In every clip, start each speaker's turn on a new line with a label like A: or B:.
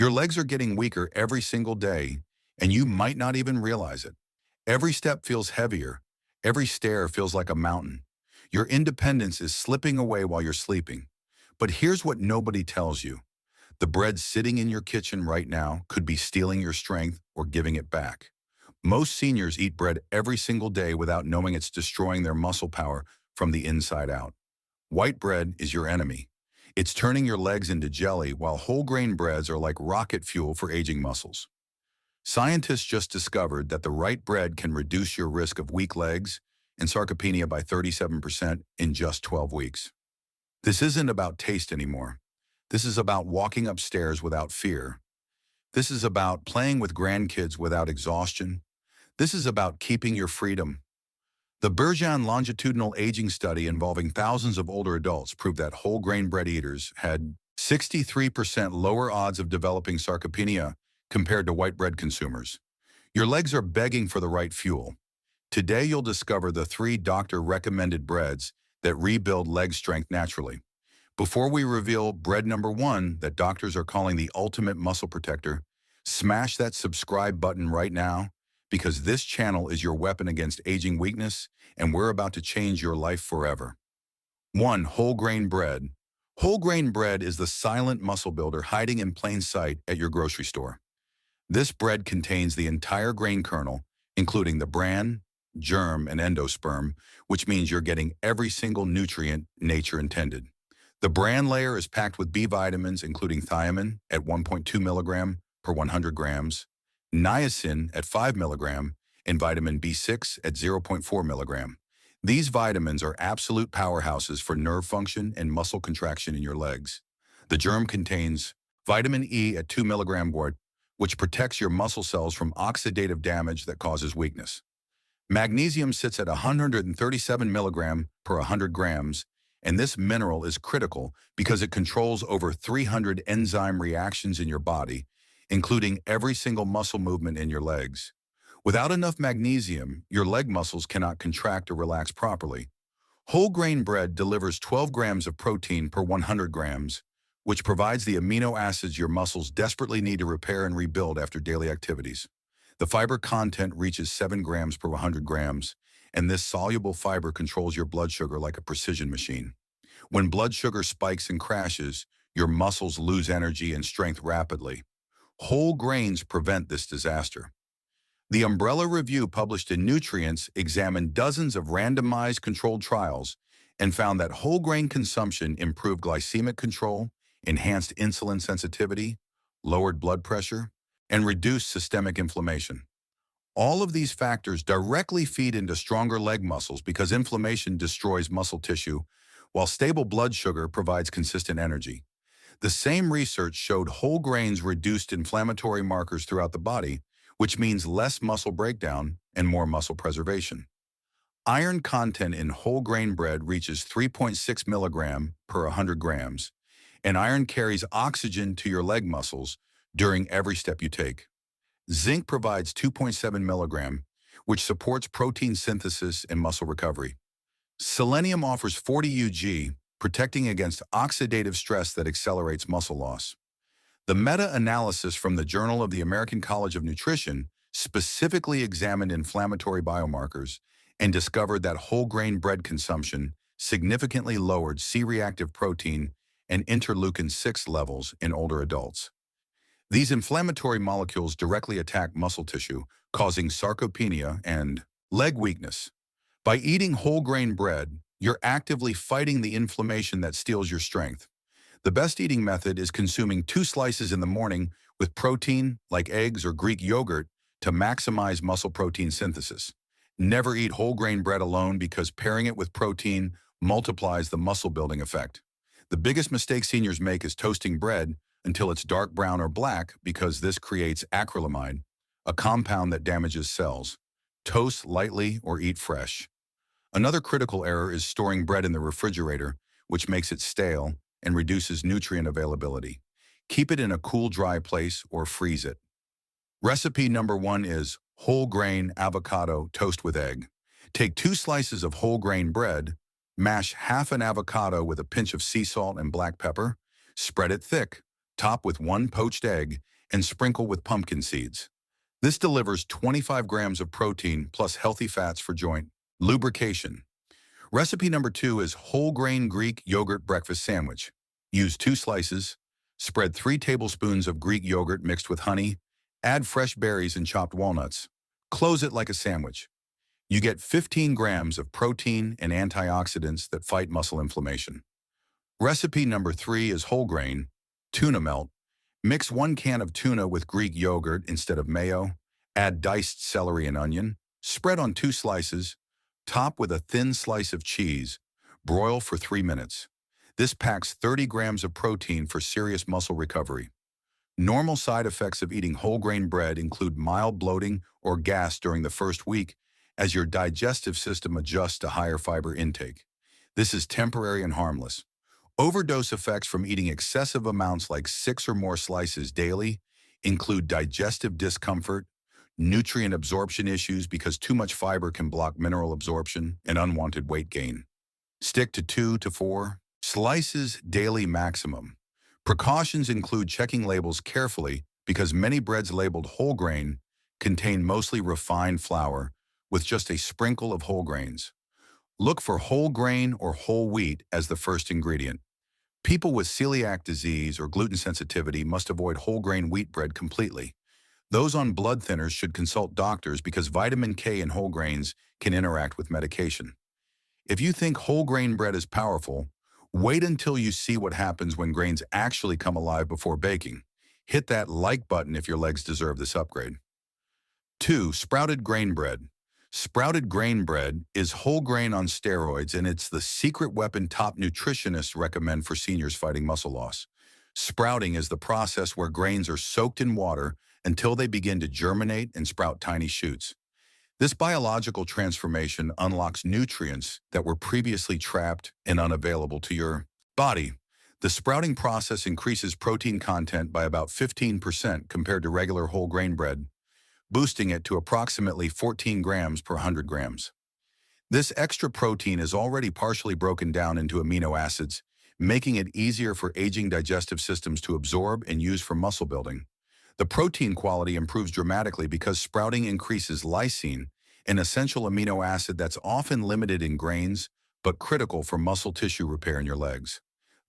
A: Your legs are getting weaker every single day, and you might not even realize it. Every step feels heavier. Every stair feels like a mountain. Your independence is slipping away while you're sleeping. But here's what nobody tells you. The bread sitting in your kitchen right now could be stealing your strength or giving it back. Most seniors eat bread every single day without knowing it's destroying their muscle power from the inside out. White bread is your enemy. It's turning your legs into jelly, while whole grain breads are like rocket fuel for aging muscles. Scientists just discovered that the right bread can reduce your risk of weak legs and sarcopenia by 37% in just 12 weeks. This isn't about taste anymore. This is about walking upstairs without fear. This is about playing with grandkids without exhaustion. This is about keeping your freedom. The Bergeon longitudinal aging study involving thousands of older adults proved that whole grain bread eaters had 63% lower odds of developing sarcopenia compared to white bread consumers. Your legs are begging for the right fuel. Today you'll discover the 3 doctor-recommended breads that rebuild leg strength naturally. Before we reveal bread number 1 that doctors are calling the ultimate muscle protector, smash that subscribe button right now, because this channel is your weapon against aging weakness, and we're about to change your life forever. 1. Whole grain bread. Whole grain bread is the silent muscle builder hiding in plain sight at your grocery store. This bread contains the entire grain kernel, including the bran, germ, and endosperm, which means you're getting every single nutrient nature intended. The bran layer is packed with B vitamins, including thiamine at 1.2 milligram per 100 grams, niacin at 5 milligram, and vitamin B6 at 0.4 milligram. These vitamins are absolute powerhouses for nerve function and muscle contraction in your legs. The germ contains vitamin E at 2 milligram wort, which protects your muscle cells from oxidative damage that causes weakness. Magnesium sits at 137 milligram per 100 grams, and this mineral is critical because it controls over 300 enzyme reactions in your body, including every single muscle movement in your legs. Without enough magnesium, your leg muscles cannot contract or relax properly. Whole grain bread delivers 12 grams of protein per 100 grams, which provides the amino acids your muscles desperately need to repair and rebuild after daily activities. The fiber content reaches 7 grams per 100 grams, and this soluble fiber controls your blood sugar like a precision machine. When blood sugar spikes and crashes, your muscles lose energy and strength rapidly. Whole grains prevent this disaster. The Umbrella Review published in Nutrients examined dozens of randomized controlled trials and found that whole grain consumption improved glycemic control, enhanced insulin sensitivity, lowered blood pressure, and reduced systemic inflammation. All of these factors directly feed into stronger leg muscles because inflammation destroys muscle tissue, while stable blood sugar provides consistent energy. The same research showed whole grains reduced inflammatory markers throughout the body, which means less muscle breakdown and more muscle preservation. Iron content in whole grain bread reaches 3.6 milligram per 100 grams, and iron carries oxygen to your leg muscles during every step you take. Zinc provides 2.7 milligram, which supports protein synthesis and muscle recovery. Selenium offers 40 Ug, protecting against oxidative stress that accelerates muscle loss. The meta-analysis from the Journal of the American College of Nutrition specifically examined inflammatory biomarkers and discovered that whole grain bread consumption significantly lowered C-reactive protein and interleukin-6 levels in older adults. These inflammatory molecules directly attack muscle tissue, causing sarcopenia and leg weakness. By eating whole grain bread, you're actively fighting the inflammation that steals your strength. The best eating method is consuming 2 slices in the morning with protein, like eggs or Greek yogurt, to maximize muscle protein synthesis. Never eat whole grain bread alone because pairing it with protein multiplies the muscle building effect. The biggest mistake seniors make is toasting bread until it's dark brown or black because this creates acrylamide, a compound that damages cells. Toast lightly or eat fresh. Another critical error is storing bread in the refrigerator, which makes it stale and reduces nutrient availability. Keep it in a cool, dry place or freeze it. Recipe number 1 is whole grain avocado toast with egg. Take 2 slices of whole grain bread, mash half an avocado with a pinch of sea salt and black pepper, spread it thick, top with 1 poached egg, and sprinkle with pumpkin seeds. This delivers 25 grams of protein plus healthy fats for joint lubrication. Recipe number 2 is whole grain Greek yogurt breakfast sandwich. Use 2 slices, spread 3 tablespoons of Greek yogurt mixed with honey, add fresh berries and chopped walnuts. Close it like a sandwich. You get 15 grams of protein and antioxidants that fight muscle inflammation. Recipe number 3 is whole grain tuna melt. Mix 1 can of tuna with Greek yogurt instead of mayo. Add diced celery and onion. Spread on 2 slices. Top with a thin slice of cheese. Broil for 3 minutes. This packs 30 grams of protein for serious muscle recovery. Normal side effects of eating whole grain bread include mild bloating or gas during the first week as your digestive system adjusts to higher fiber intake. This is temporary and harmless. Overdose effects from eating excessive amounts like 6 or more slices daily include digestive discomfort, nutrient absorption issues because too much fiber can block mineral absorption, and unwanted weight gain. Stick to 2 to 4 slices daily maximum. Precautions include checking labels carefully because many breads labeled whole grain contain mostly refined flour with just a sprinkle of whole grains. Look for whole grain or whole wheat as the first ingredient. People with celiac disease or gluten sensitivity must avoid whole grain wheat bread completely. Those on blood thinners should consult doctors because vitamin K in whole grains can interact with medication. If you think whole grain bread is powerful, wait until you see what happens when grains actually come alive before baking. Hit that like button if your legs deserve this upgrade. 2. Sprouted grain bread. Sprouted grain bread is whole grain on steroids, and it's the secret weapon top nutritionists recommend for seniors fighting muscle loss. Sprouting is the process where grains are soaked in water until they begin to germinate and sprout tiny shoots. This biological transformation unlocks nutrients that were previously trapped and unavailable to your body. The sprouting process increases protein content by about 15% compared to regular whole grain bread, boosting it to approximately 14 grams per 100 grams. This extra protein is already partially broken down into amino acids, making it easier for aging digestive systems to absorb and use for muscle building. The protein quality improves dramatically because sprouting increases lysine, an essential amino acid that's often limited in grains, but critical for muscle tissue repair in your legs.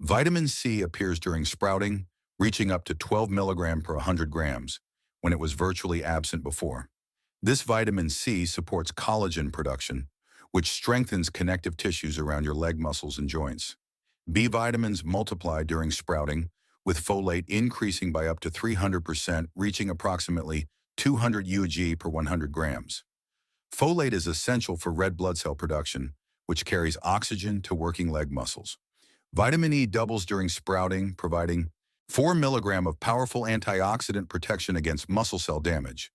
A: Vitamin C appears during sprouting, reaching up to 12 milligrams per 100 grams, when it was virtually absent before. This vitamin C supports collagen production, which strengthens connective tissues around your leg muscles and joints. B vitamins multiply during sprouting, with folate increasing by up to 300%, reaching approximately 200 UG per 100 grams. Folate is essential for red blood cell production, which carries oxygen to working leg muscles. Vitamin E doubles during sprouting, providing 4 milligrams of powerful antioxidant protection against muscle cell damage.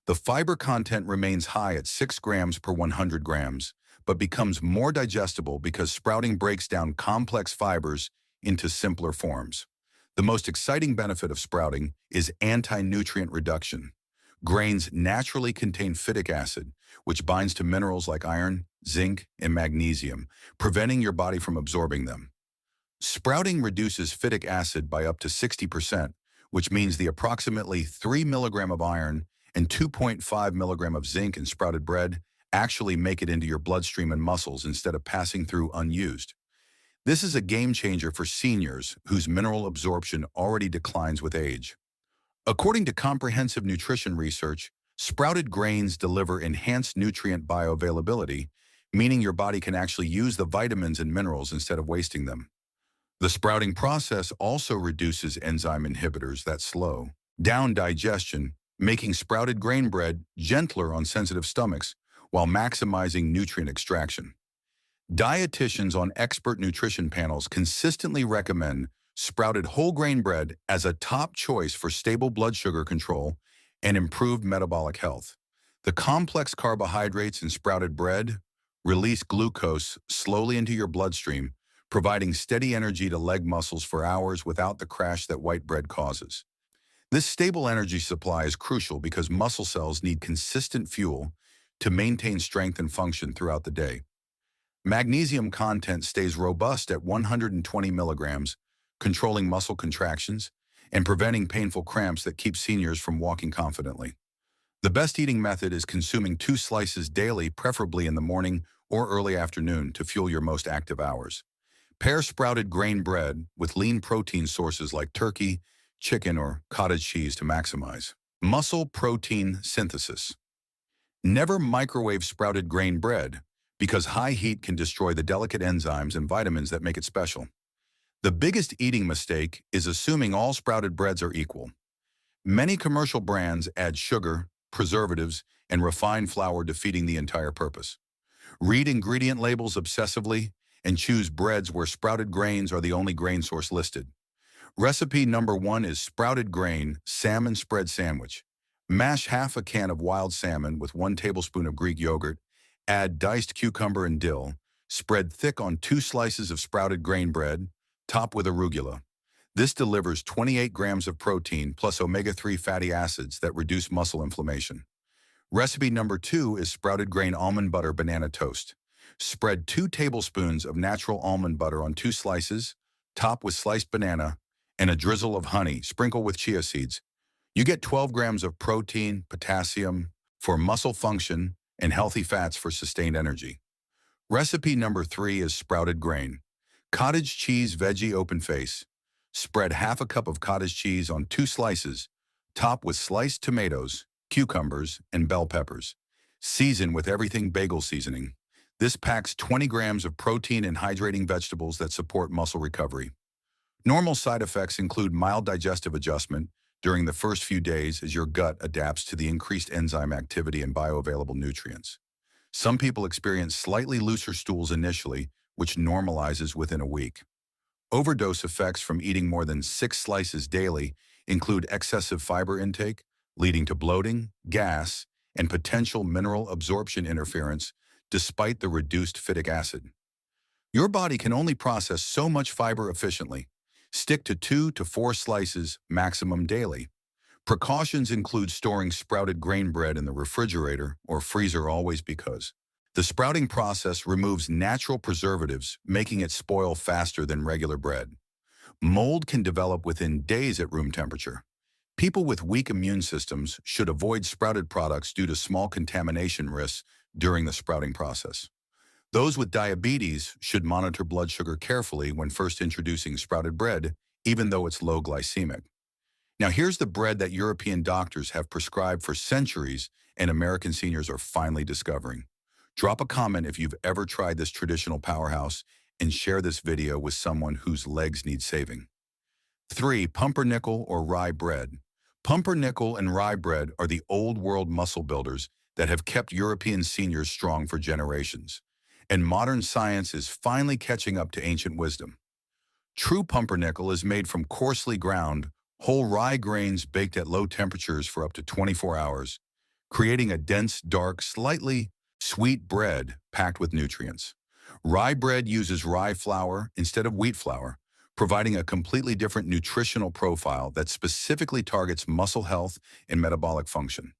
A: The fiber content remains high at 6 grams per 100 grams, but becomes more digestible because sprouting breaks down complex fibers into simpler forms. The most exciting benefit of sprouting is anti-nutrient reduction. Grains naturally contain phytic acid, which binds to minerals like iron, zinc, and magnesium, preventing your body from absorbing them. Sprouting reduces phytic acid by up to 60%, which means the approximately 3 milligrams of iron and 2.5 milligrams of zinc in sprouted bread actually make it into your bloodstream and muscles instead of passing through unused. This is a game changer for seniors whose mineral absorption already declines with age. According to comprehensive nutrition research, sprouted grains deliver enhanced nutrient bioavailability, meaning your body can actually use the vitamins and minerals instead of wasting them. The sprouting process also reduces enzyme inhibitors that slow down digestion, making sprouted grain bread gentler on sensitive stomachs while maximizing nutrient extraction. Dietitians on expert nutrition panels consistently recommend sprouted whole grain bread as a top choice for stable blood sugar control and improved metabolic health. The complex carbohydrates in sprouted bread release glucose slowly into your bloodstream, providing steady energy to leg muscles for hours without the crash that white bread causes. This stable energy supply is crucial because muscle cells need consistent fuel to maintain strength and function throughout the day. Magnesium content stays robust at 120 milligrams, controlling muscle contractions, and preventing painful cramps that keep seniors from walking confidently. The best eating method is consuming 2 slices daily, preferably in the morning or early afternoon to fuel your most active hours. Pair sprouted grain bread with lean protein sources like turkey, chicken, or cottage cheese to maximize muscle protein synthesis. Never microwave sprouted grain bread because high heat can destroy the delicate enzymes and vitamins that make it special. The biggest eating mistake is assuming all sprouted breads are equal. Many commercial brands add sugar, preservatives, and refined flour, defeating the entire purpose. Read ingredient labels obsessively and choose breads where sprouted grains are the only grain source listed. Recipe number 1 is sprouted grain salmon spread sandwich. Mash half a can of wild salmon with 1 tablespoon of Greek yogurt, add diced cucumber and dill, spread thick on 2 slices of sprouted grain bread, top with arugula. This delivers 28 grams of protein plus omega-3 fatty acids that reduce muscle inflammation. Recipe number 2 is sprouted grain almond butter banana toast. Spread 2 tablespoons of natural almond butter on 2 slices, top with sliced banana, and a drizzle of honey, sprinkle with chia seeds. You get 12 grams of protein, potassium for muscle function, and healthy fats for sustained energy. Recipe number 3 is sprouted grain. Cottage cheese veggie open face. Spread half a cup of cottage cheese on 2 slices, top with sliced tomatoes, cucumbers, and bell peppers. Season with everything bagel seasoning. This packs 20 grams of protein and hydrating vegetables that support muscle recovery. Normal side effects include mild digestive adjustment during the first few days as your gut adapts to the increased enzyme activity and bioavailable nutrients. Some people experience slightly looser stools initially, which normalizes within a week. Overdose effects from eating more than 6 slices daily include excessive fiber intake, leading to bloating, gas, and potential mineral absorption interference despite the reduced phytic acid. Your body can only process so much fiber efficiently. Stick to 2 to 4 slices maximum daily. Precautions include storing sprouted grain bread in the refrigerator or freezer always because the sprouting process removes natural preservatives, making it spoil faster than regular bread. Mold can develop within days at room temperature. People with weak immune systems should avoid sprouted products due to small contamination risks during the sprouting process. Those with diabetes should monitor blood sugar carefully when first introducing sprouted bread, even though it's low glycemic. Now here's the bread that European doctors have prescribed for centuries and American seniors are finally discovering. Drop a comment if you've ever tried this traditional powerhouse and share this video with someone whose legs need saving. 3. Pumpernickel or rye bread. Pumpernickel and rye bread are the old world muscle builders that have kept European seniors strong for generations. And modern science is finally catching up to ancient wisdom. True pumpernickel is made from coarsely ground, whole rye grains baked at low temperatures for up to 24 hours, creating a dense, dark, slightly sweet bread packed with nutrients. Rye bread uses rye flour instead of wheat flour, providing a completely different nutritional profile that specifically targets muscle health and metabolic function.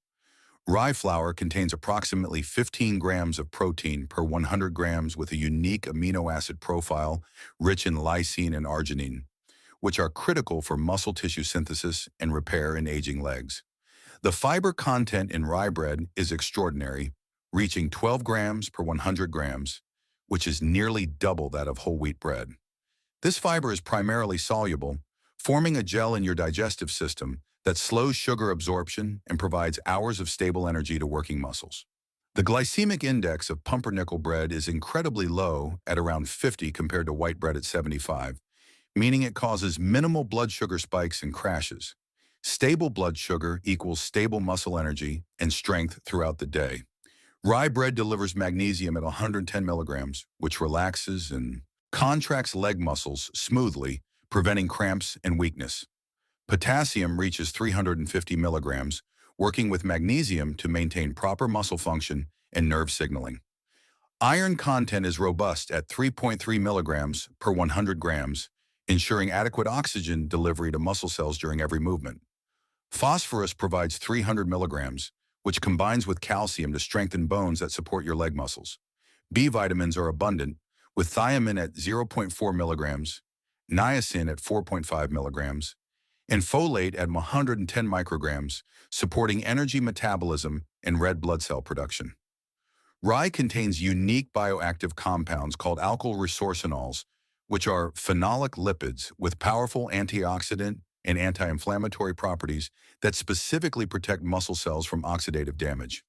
A: Rye flour contains approximately 15 grams of protein per 100 grams with a unique amino acid profile rich in lysine and arginine, which are critical for muscle tissue synthesis and repair in aging legs. The fiber content in rye bread is extraordinary, reaching 12 grams per 100 grams, which is nearly double that of whole wheat bread. This fiber is primarily soluble, forming a gel in your digestive system that slows sugar absorption and provides hours of stable energy to working muscles. The glycemic index of pumpernickel bread is incredibly low at around 50 compared to white bread at 75, meaning it causes minimal blood sugar spikes and crashes. Stable blood sugar equals stable muscle energy and strength throughout the day. Rye bread delivers magnesium at 110 milligrams, which relaxes and contracts leg muscles smoothly, preventing cramps and weakness. Potassium reaches 350 milligrams, working with magnesium to maintain proper muscle function and nerve signaling. Iron content is robust at 3.3 milligrams per 100 grams, ensuring adequate oxygen delivery to muscle cells during every movement. Phosphorus provides 300 milligrams, which combines with calcium to strengthen bones that support your leg muscles. B vitamins are abundant, with thiamine at 0.4 milligrams, niacin at 4.5 milligrams, and folate at 110 micrograms, supporting energy metabolism and red blood cell production. Rye contains unique bioactive compounds called alkyl resorcinols, which are phenolic lipids with powerful antioxidant and anti-inflammatory properties that specifically protect muscle cells from oxidative damage.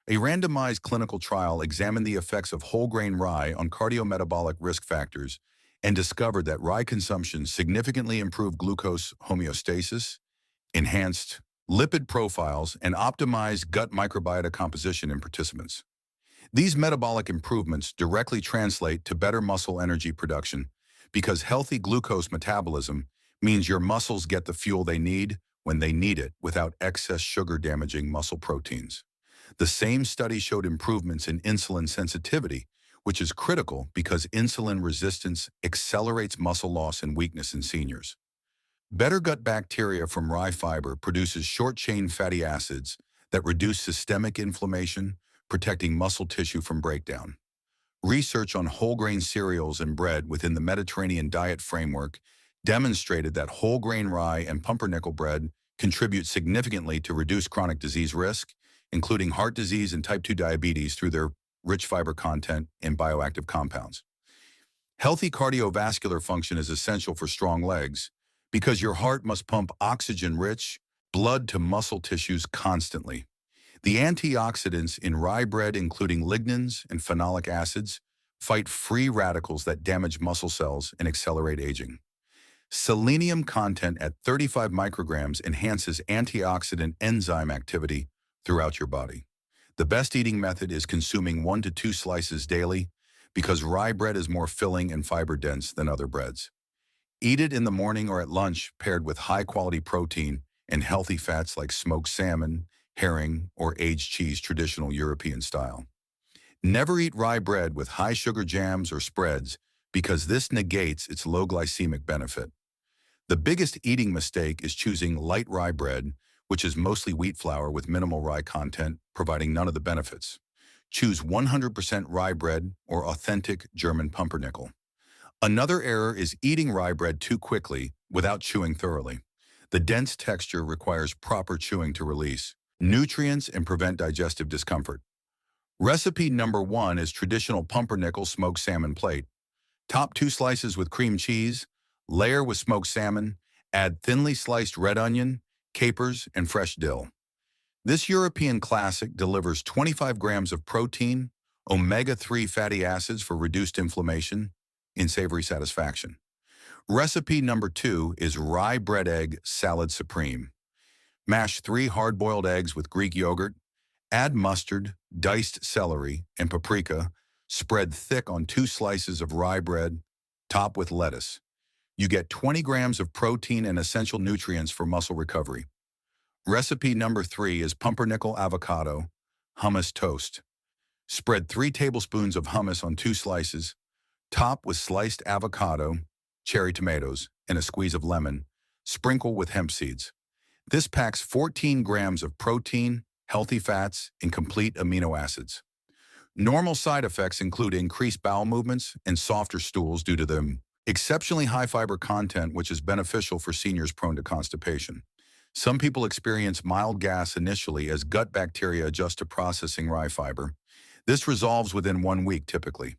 A: A randomized clinical trial examined the effects of whole-grain rye on cardiometabolic risk factors and discovered that rye consumption significantly improved glucose homeostasis, enhanced lipid profiles, and optimized gut microbiota composition in participants. These metabolic improvements directly translate to better muscle energy production because healthy glucose metabolism means your muscles get the fuel they need when they need it without excess sugar-damaging muscle proteins. The same study showed improvements in insulin sensitivity, which is critical because insulin resistance accelerates muscle loss and weakness in seniors. Better gut bacteria from rye fiber produces short-chain fatty acids that reduce systemic inflammation, protecting muscle tissue from breakdown. Research on whole-grain cereals and bread within the Mediterranean diet framework demonstrated that whole-grain rye and pumpernickel bread contribute significantly to reduce chronic disease risk, including heart disease and type 2 diabetes through their rich fiber content and bioactive compounds. Healthy cardiovascular function is essential for strong legs because your heart must pump oxygen-rich blood to muscle tissues constantly. The antioxidants in rye bread, including lignans and phenolic acids, fight free radicals that damage muscle cells and accelerate aging. Selenium content at 35 micrograms enhances antioxidant enzyme activity throughout your body. The best eating method is consuming 1 to 2 slices daily because rye bread is more filling and fiber-dense than other breads. Eat it in the morning or at lunch paired with high-quality protein and healthy fats like smoked salmon, herring, or aged cheese, traditional European style. Never eat rye bread with high sugar jams or spreads because this negates its low glycemic benefit. The biggest eating mistake is choosing light rye bread, which is mostly wheat flour with minimal rye content, providing none of the benefits. Choose 100% rye bread or authentic German pumpernickel. Another error is eating rye bread too quickly without chewing thoroughly. The dense texture requires proper chewing to release nutrients and prevent digestive discomfort. Recipe number 1 is traditional pumpernickel smoked salmon plate. Top 2 slices with cream cheese, layer with smoked salmon, add thinly sliced red onion, capers, and fresh dill. This European classic delivers 25 grams of protein, omega-3 fatty acids for reduced inflammation, and savory satisfaction. Recipe number 2 is rye bread egg salad supreme. Mash 3 hard-boiled eggs with Greek yogurt, add mustard, diced celery, and paprika, spread thick on 2 slices of rye bread, top with lettuce. You get 20 grams of protein and essential nutrients for muscle recovery. Recipe number 3 is pumpernickel avocado, hummus toast. Spread 3 tablespoons of hummus on 2 slices, top with sliced avocado, cherry tomatoes, and a squeeze of lemon. Sprinkle with hemp seeds. This packs 14 grams of protein, healthy fats, and complete amino acids. Normal side effects include increased bowel movements and softer stools due to the exceptionally high fiber content, which is beneficial for seniors prone to constipation. Some people experience mild gas initially as gut bacteria adjust to processing rye fiber. This resolves within 1 week typically.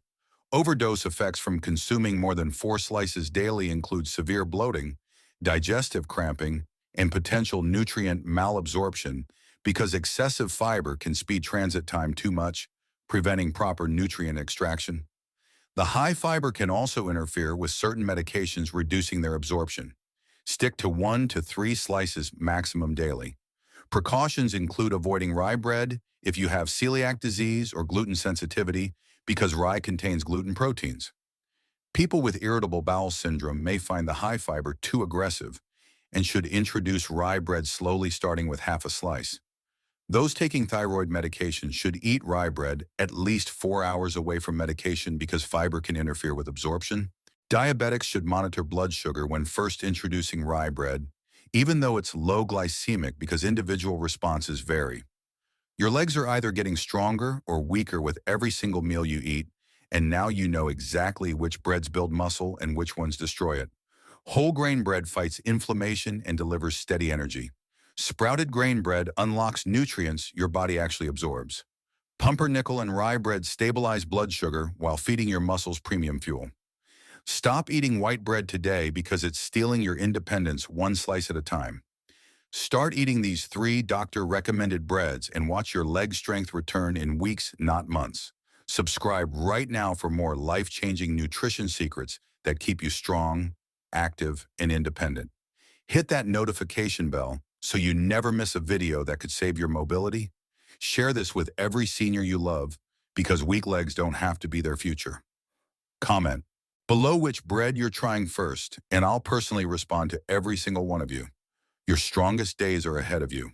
A: Overdose effects from consuming more than 4 slices daily include severe bloating, digestive cramping, and potential nutrient malabsorption because excessive fiber can speed transit time too much, preventing proper nutrient extraction. The high fiber can also interfere with certain medications, reducing their absorption. Stick to 1 to 3 slices maximum daily. Precautions include avoiding rye bread if you have celiac disease or gluten sensitivity because rye contains gluten proteins. People with irritable bowel syndrome may find the high fiber too aggressive and should introduce rye bread slowly, starting with half a slice. Those taking thyroid medication should eat rye bread at least 4 hours away from medication because fiber can interfere with absorption. Diabetics should monitor blood sugar when first introducing rye bread, even though it's low glycemic because individual responses vary. Your legs are either getting stronger or weaker with every single meal you eat, and now you know exactly which breads build muscle and which ones destroy it. Whole grain bread fights inflammation and delivers steady energy. Sprouted grain bread unlocks nutrients your body actually absorbs. Pumpernickel and rye bread stabilize blood sugar while feeding your muscles premium fuel. Stop eating white bread today because it's stealing your independence one slice at a time. Start eating these 3 doctor-recommended breads and watch your leg strength return in weeks, not months. Subscribe right now for more life-changing nutrition secrets that keep you strong, active, and independent. Hit that notification bell so you never miss a video that could save your mobility. Share this with every senior you love because weak legs don't have to be their future. Comment below which bread you're trying first, and I'll personally respond to every single one of you. Your strongest days are ahead of you.